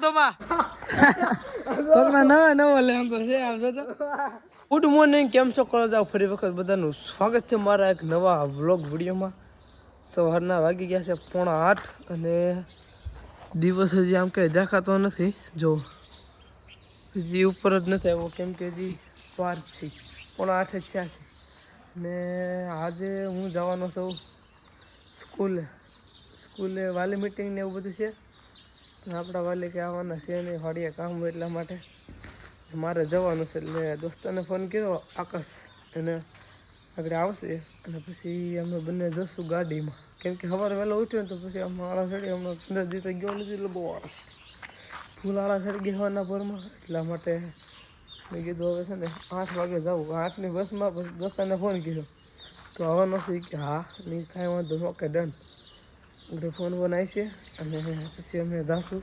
તો માં પગના નવો લેંગો છે આવજો તો ગુડ મોર્નિંગ કેમ છો કરો જાવ ફરી વખત બધાનું સ્વાગત છે મારા એક નવા વ્લોગ વિડીયોમાં સવારના વાગી ગયા છે 7:30 અને દિવસ હજી આમ કંઈ દેખાતો નથી જો હજી ઉપર જ નથી આવ્યો કેમ કે હજી વાર છે 7:30 જ થયા છે ને આજે હું જવાનો છું સ્કૂલે વાલી મીટિંગ ને એવું બધું છે આપણા વાલી કે આવવાના છે નહીં વાડીએ કામ હોય એટલા માટે મારે જવાનું છે એટલે દોસ્તાને ફોન કર્યો આકાશ એને આગળ આવશે અને પછી અમે બંને જશું ગાડીમાં કેમ કે સવારે વહેલો ઉઠ્યો ને તો પછી આમ આળા ચડી હમણાં 15 દિવસ ગયો નથી એટલે બહુ ફૂલ આળા ચડી ગયાના ભરમાં એટલા માટે મેં કીધું હવે છે ને 8 વાગે જવું 8ની બસમાં પછી દોસ્તાને ફોન કર્યો તો આવવાનો છે કે હા નહીં કાંઈ વાંધો ઓકે ડન એટલે ફોન બનાવી છે અને પછી અમે જાશું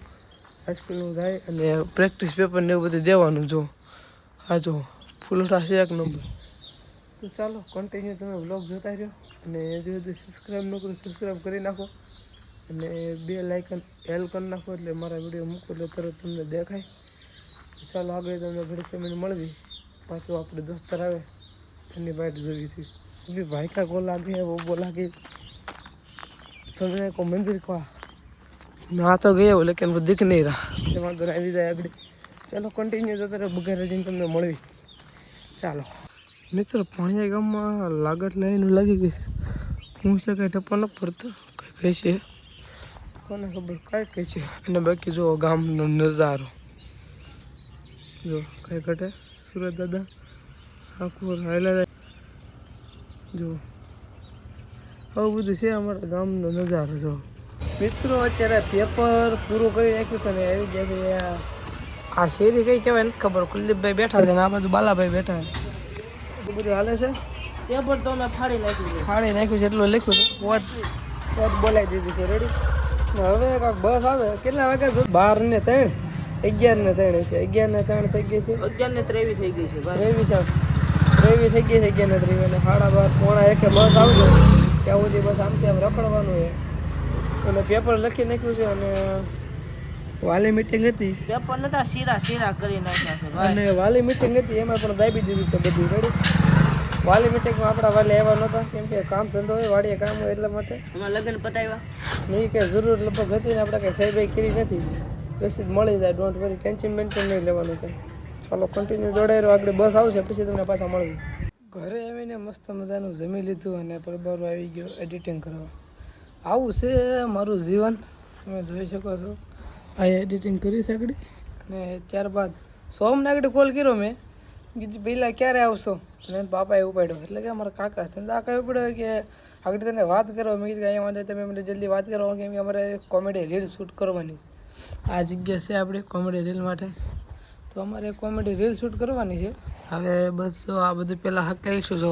હાઈસ્કૂલનું જાય અને પ્રેક્ટિસ પેપર ને એવું બધું દેવાનું જો હા જો ફૂલડા છે 1 નંબર તો ચાલો કન્ટિન્યુ તમે વ્લોગ જોતા રહ્યો અને જો સબસ્ક્રાઈબ ન કરો સબસ્ક્રાઈબ કરી નાખો અને બેલ આઇકન હેલ કરી નાખો એટલે મારા વિડીયો મૂકો એટલે તરત તમને દેખાય ચાલો આગળ તમને ઘડી પેમેન્ટ મળવી પાછું આપણે દોસ્તાર આવે એની વાઇટ જોવી હતી अभी भाई का कॉल आ गया वो बोला कि चलने को मंदिर का मैं तो गया हूँ लेकिन वो दिख नहीं रहा वहाँ तो આવી જાય આગળ ચાલો કન્ટિન્યુ જતા રહે બગેરે જઈને તમને મળવી ચાલો મિત્રો પાણીયા ગામમાં લાગત લાઈન લાગી ગઈ છે હું છે કંઈ ટપ્પા ન પડતો કંઈ કહે છે કોને ખબર કાંઈ કહે છે અને બાકી જો ગામનો નજારો જો કઈ ઘટે સુરત દાદા આખું હાઈલા જો આવું બધું છે અમારા ગામનો નજારો જો મિત્રો અત્યારે પેપર પૂરું કરી નાખ્યું છે ને આવી ગયા આ શેરી કઈ કહેવાય નથી ખબર કુલદીપભાઈ બેઠા છે ને આ બાજુ બાલાભાઈ બેઠા છે બધું હાલે છે પેપર તો અમે ફાડી નાખ્યું છે એટલું લખ્યું છે વોટ બોલાવી દીધી છે રેડી હવે કાંક બસ આવે કેટલા વાગ્યા 12 ને 3 11 ને 3 છે 11 ને 3 થઈ ગઈ છે 11 ને 23 થઈ ગઈ છે 23 થઈ ગઈ છે 11 ને 23 અને 12:30 1 બસ આવજો ત્યાં સુધી બસ આમથી આમ રખડવાનું છે અને પેપર લખી નાખ્યું છે અને વાલી મીટિંગ હતી પેપર નતા શીરા કરી નાખ્યા છે અને વાલી મીટિંગ હતી એમાં પણ દાબી દીધું છે બધું રેડી વાલી મીટિંગમાં આપણા વાલી આવ્યા નહોતા કેમ કે કામ ધંધો હોય વાડીએ કામ હોય એટલા માટે એમાં લગ્ન પતાવ્યા નહીં કે જરૂર લગભગ હતી ને આપણે કંઈ સહીભાઈ કરી નથી રસીદ મળી જાય ડોન્ટ વરી ટેન્શન મેન્શન નહીં લેવાનું કંઈ ચાલો કન્ટિન્યુ જોડાઈ રહ્યો આગળ બસ આવશે પછી તમને પાછા મળવી ઘરે આવીને મસ્ત મજાનું જમી લીધું અને પરબારો આવી ગયો એડિટિંગ કરવા આવું છે મારું જીવન તમે જોઈ શકો છો આ એડિટિંગ કરી શકડી અને ત્યારબાદ સોમને આગળ કોલ કર્યો મેં કીધું પહેલાં ક્યારે આવશો અને પાપાએ ઉપાડ્યો એટલે કે અમારા કાકા છે આ કહ્યું પડ્યો કે આગળ તને વાત કરો મેં કીધું અહીંયા માટે તમે મને જલ્દી વાત કરો કેમ કે અમારે કોમેડી રીલ શૂટ કરવાની આ જગ્યા છે આપણી કોમેડી રીલ માટે તો અમારે કોમેડી રીલ શૂટ કરવાની છે હવે બસ જો આ બધું પહેલાં હકેલીશું જો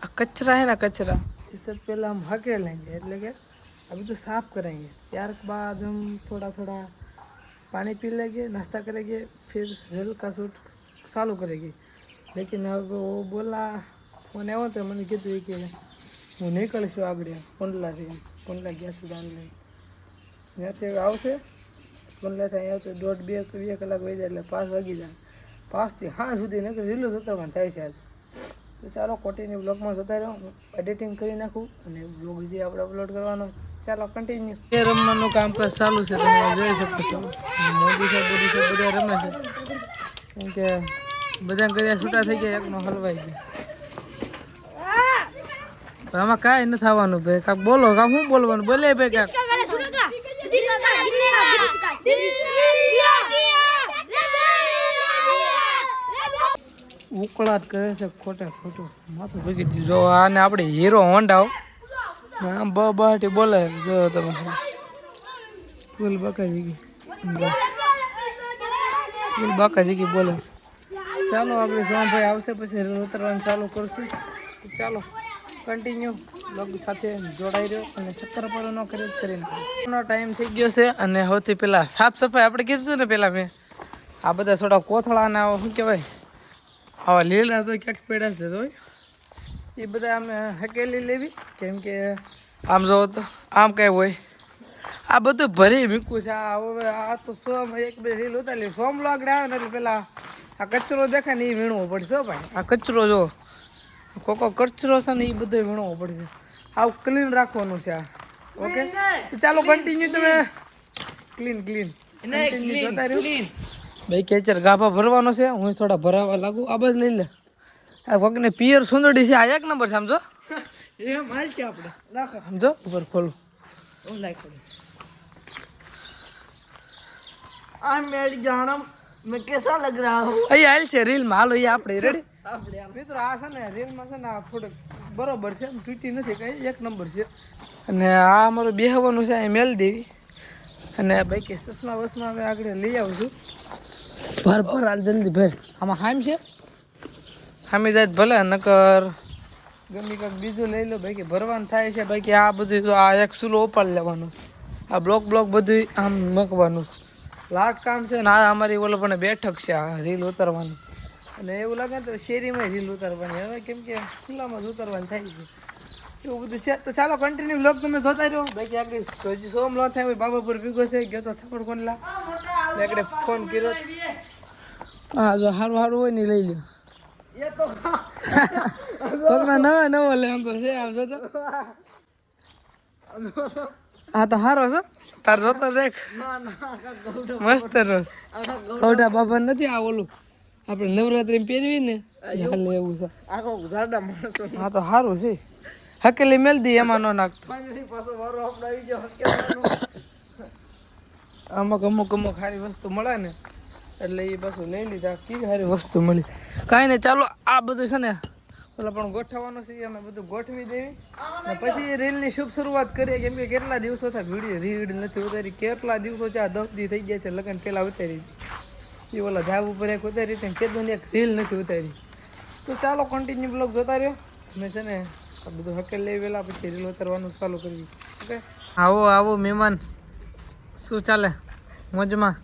આ કચરા હે ને કચરા ये सब पहले हम हके लेंगे એટલે કે આ બધું સાફ કરેंगे ત્યારબાદ हम थोड़ा पानी पी लेंगे नाश्ता करेंगे फिर रेल का शूट चालू करेंगे लेकिन अब वो बोला फोन આવ્યો તો મને કીધું કે હું નીકળશું આગળ કોંડલા ગયા સુધાન લઈ ત્યાંથી આવશે કોંડલાથી અહીંયા આવશે 1.5-2 કલાક વહી જાય એટલે 5 વાગી જાય 5 થી 6 સુધી નકર રીલો જોતામાં થાય છે આજે તો ચાલો કોટીની બ્લોગમાં જતા રહો એડિટિંગ કરી નાખું અને બ્લોગ જે આપણે અપલોડ કરવાનો ચાલો કન્ટિન્યુ એ રમવાનું કામકાજ ચાલુ છે તમે જોઈ શકો છો મોદી સાહેબ બધા રમે છે કેમ કે બધા કર્યા છૂટા થઈ ગયા એકનો હલવાઈ ગયો આમાં કાંઈ નથી થવાનું ભાઈ કાંક બોલો કાંક શું બોલવાનું બોલે ભાઈ કાંક ઉકળાટ કરે છે ખોટું માથું ભેગી દીધું જો આને આપણે હીરો હોન્ડા આમ બહાટી બોલે જો તમે ફૂલ બાકાજી બોલે ચાલો આપણે સોમભાઈ આવશે પછી ઉતરવાનું ચાલુ કરશું તો ચાલો કન્ટિન્યુ બ્લોગ સાથે જોડાઈ રહ્યો અને 70 પર ન કરી નાખો ટાઈમ થઈ ગયો છે અને સૌથી પહેલાં સાફ સફાઈ આપણે કીધું હતું ને પહેલાં મેં આ બધા થોડા કોથળાના શું કહેવાય આવા લીલા તો ક્યાંક પડ્યા છે તો એ બધા અમે હકેલી લેવી કેમ કે આમ જો તો આમ કાંઈ હોય આ બધું ભરી મૂકવું છે. આ હવે આ તો એક બે રીલ ઉતારી સોમ આગળ આવે ને એટલે પેલા આ કચરો દેખાય ને એ વીણવો પડશે હો ભાઈ. આ કચરો જો કોકો કચરો છે ને એ બધો વીણવો પડશે. આવું ક્લીન રાખવાનું છે આ. ઓકે ચાલો કન્ટિન્યુ તમે ક્લીન જોતા રહ્યો ભાઈ. કેચર ગાભા ભરવાનો છે. હું થોડા ભરાવા લાગુ. આ બસ લઈ લે. આ વગને પિયર સુંદરડી છે. આ એક નંબર છે સમજો. એ માલ છે આપણે રાખો સમજો. ઉપર ખોલું मैं कैसा लग रहा हूँ? અહીંયા હાલ છે રીલમાં. હાલો એ આપણે રેડી મિત્રો. આ છે ને રીલમાં છે ને આ થોડુંક બરોબર છે. તૂટી નથી કઈ. એક નંબર છે. અને આ અમારું બેહવાનું છે અહીં મેલ દેવી. અને બાકી ચશ્મા વસમાં હવે આગળ લઈ આવું છું. ભર હાલ જલ્દી ભર. આમાં હામ છે હામી જાય ભલે નકર ગમે કાંક બીજું લઈ લો. બાકી ભરવાનું થાય છે. બાકી આ બધું આ એક ચૂલો ઉપાડ લેવાનો. આ બ્લોક બધું આમ મૂકવાનું છે. લાટ કામ છે ને આ અમારી ઓલો પણ બેઠક છે આ રીલ ઉતારવાની. અને એવું લાગે તો શેરીમાં રીલ ઉતારવાની. હવે કેમ કે ખુલ્લામાં જ ઉતારવાની થાય છે એવું બધું છે. તો ચાલો કન્ટિન્યુ બ્લોગ તમે જોતા રહ્યો. બાકી આગળ હજી સોમ લો થાય હોય બાબાપુર ભીગો છે ગયો તો થપડ કોણ લા આગળ ફોન કર્યો. હા જો સારું હોય ને લઈ લ્યો. છોકરા નવો લેંગો છે આમ જો તો. હા તો સારો છે તાર જોતો રેખ મસ્ત રોજ ખોટા બાબા નથી. આ ઓલું આપણે નવરાત્રી પહેરવી ને હાલે એવું છે. હા તો સારું છે. હકેલી મેલ દી એમાં ન નાખતો. અમુક સારી વસ્તુ મળે ને એટલે એ પાછું લઈ લીધા. કેવી સારી વસ્તુ મળી. કાંઈ નહીં ચાલો આ બધું છે ને ઓલા પણ ગોઠવવાનું છે. અમે બધું ગોઠવી દેવી ને પછી રીલની શુભ શરૂઆત કરીએ. કેમ કે કેટલા દિવસો થાય વિડીયો રીલ નથી ઉતારી. કેટલા દિવસો છે 10 દી થઈ ગયા છે લગ્ન પહેલાં ઉતારી. એ ઓલા ધાબ ઉપર એક ઉતારી હતી કીધું ને એક રીલ નથી ઉતારી. તો ચાલો કન્ટિન્યુ બ્લોગ જોતા રહ્યો. અમે છે ને આ બધું હકેલ લઈ વેલા પછી રીલ ઉતારવાનું ચાલુ કરવી. ઓકે આવો મહેમાન. શું ચાલે મોજમાં?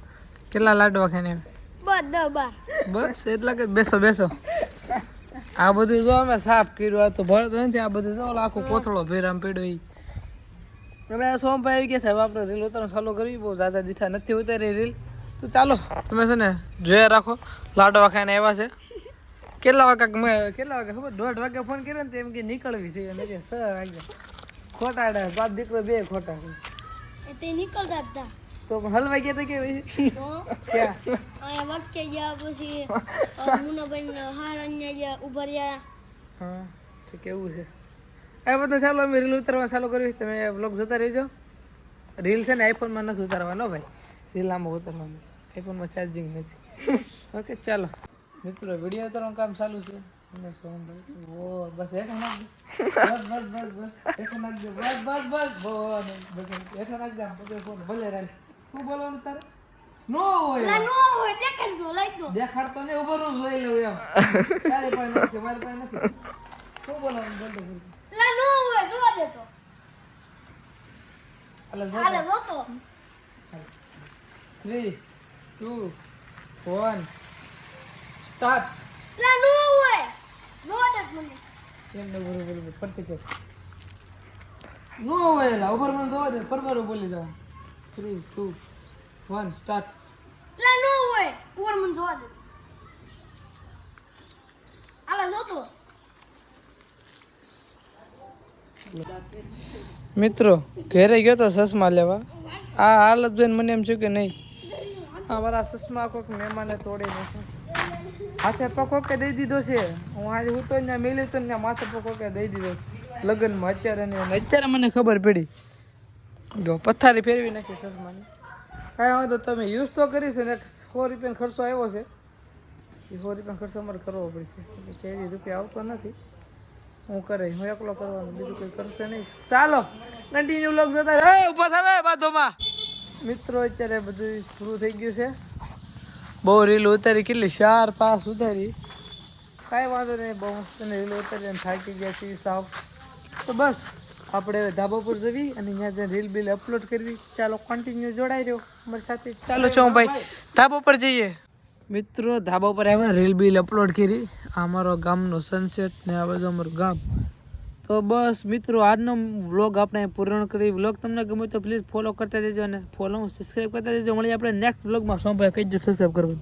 કેટલા લાડવા ખાઈને? બસ એટલા કે બેસો. આ બધું જો અમે સાફ કર્યું. આ તો ભરતો નથી. આ બધું જો આખો કોથળો ભેરામ પડ્યો. એ હવે સોમભાઈ આવી ગયા સાહેબ આપણે રીલ ઉતારવાનું ચાલુ કરવી. બહુ ઝાઝા દીથા નથી ઉતારી રીલ. તો ચાલો તમે છે ને જોયા રાખો. લાડવા ખાઈને આવ્યા છે. કેટલા વાગે ખબર 1:30 વાગે ફોન કર્યો ને તો એમ કે નીકળવી છે. અને કે સર વાગ્યા ખોટા બાપ દીકરો બે ખોટા નીકળતા હતા તો પણ હલવાઈ ગયા તો કેવી અહીંયા વાક્ય ગયા પછી મુનાબેન હારણ્યા ઉભા રહ્યા. હા તો કેવું છે આ બધું. ચાલો અમે રીલ ઉતારવા ચાલુ કરવી. તમે વ્લોગ જોતા રહેજો. રીલ છે ને આઈફોનમાં નથી ઉતારવાનો ભાઈ. રીલ આમાં ઉતારવાનું છે. આઈફોનમાં ચાર્જિંગ નથી. ઓકે ચાલો મિત્રો વિડીયો ઉતારવાનું કામ ચાલુ છે. બસ હેઠા નાખજો. હેઠા નાખજો. હેઠા નાખજો. ભલે રાખ. શું બોલવાનું તારે? નો હોય દેખાડતો ને ઉભો નું જોઈ લઉં એમ. તારે પાસે નથી મારી પાસે નથી. શું બોલવાનું બોલતો જોતો 3 2 1 સ્ટાર્ટ. એમ ને બરોબર ફરતી કર. નો હોય ઉપર મને જોવા દે. પરબર બોલી દો. 3 2 1 સ્ટાર્ટ. મિત્રો ઘરે ગયો તો ચશ્મા લેવા. આ હાલત જોઈને મને એમ થયું કે નહીં અમારા ચશ્મા કોઈક મહેમાને તોડી નાખ્યો. હાથે પકો કે દઈ દીધો છે. હું આજે હું તો ત્યાં મિલી તો ત્યાં માથે પકો કે દઈ દીધો લગ્નમાં. અત્યારે મને ખબર પડી. જો પથારી ફેરવી નાખી ચશ્માની. કાંઈ વાંધો તમે યુઝ તો કરીશ ને. 100 રૂપિયાનો ખર્ચો આવ્યો છે. એ 100 રૂપિયાનો ખર્ચો અમારે કરવો પડશે. એટલે 40 રૂપિયા આવતો નથી. હું કરે હું એકલો કરવાનો બીજું કોઈ કરશે નહીં. ચાલો કન્ટિન્યુ વ્લોગ જોતા રહે. ઊભા થાવે બાજુમાં. મિત્રો અત્યારે બધું પૂરું થઈ ગયું છે. બહુ રીલ ઉતારી. કેટલી 4-5 ઉતારી. કાંઈ વાંધો નહીં. બહુ મસ્ત રીલ ઉતારી અને થાકી ગયા છીએ સાવ. તો બસ આપણે ધાબા પર જવી અને ત્યાં જઈને રીલ બિલ અપલોડ કરવી. ચાલો કન્ટિન્યુ જોડાઈ રહ્યો અમારી સાથે. ચાલો ભાઈ ધાબા પર જઈએ. મિત્રો ધાબા પર આવ્યા રીલ બિલ અપલોડ કરી. આ અમારો ગામનો સનસેટ ને આ બધું અમારું ગામ તો બસ મિત્રો આજનો વ્લોગ આપણે પૂર્ણ કરી. વ્લોગ તમને ગમે તો પ્લીઝ ફોલો કરતા દેજો અને ફોલો સબસ્ક્રાઈબ કરતા દેજો. મળીએ આપણે નેક્સ્ટ વ્લોગમાં. સોમભાઈ કહી દો સબસ્ક્રાઈબ કરવાનું.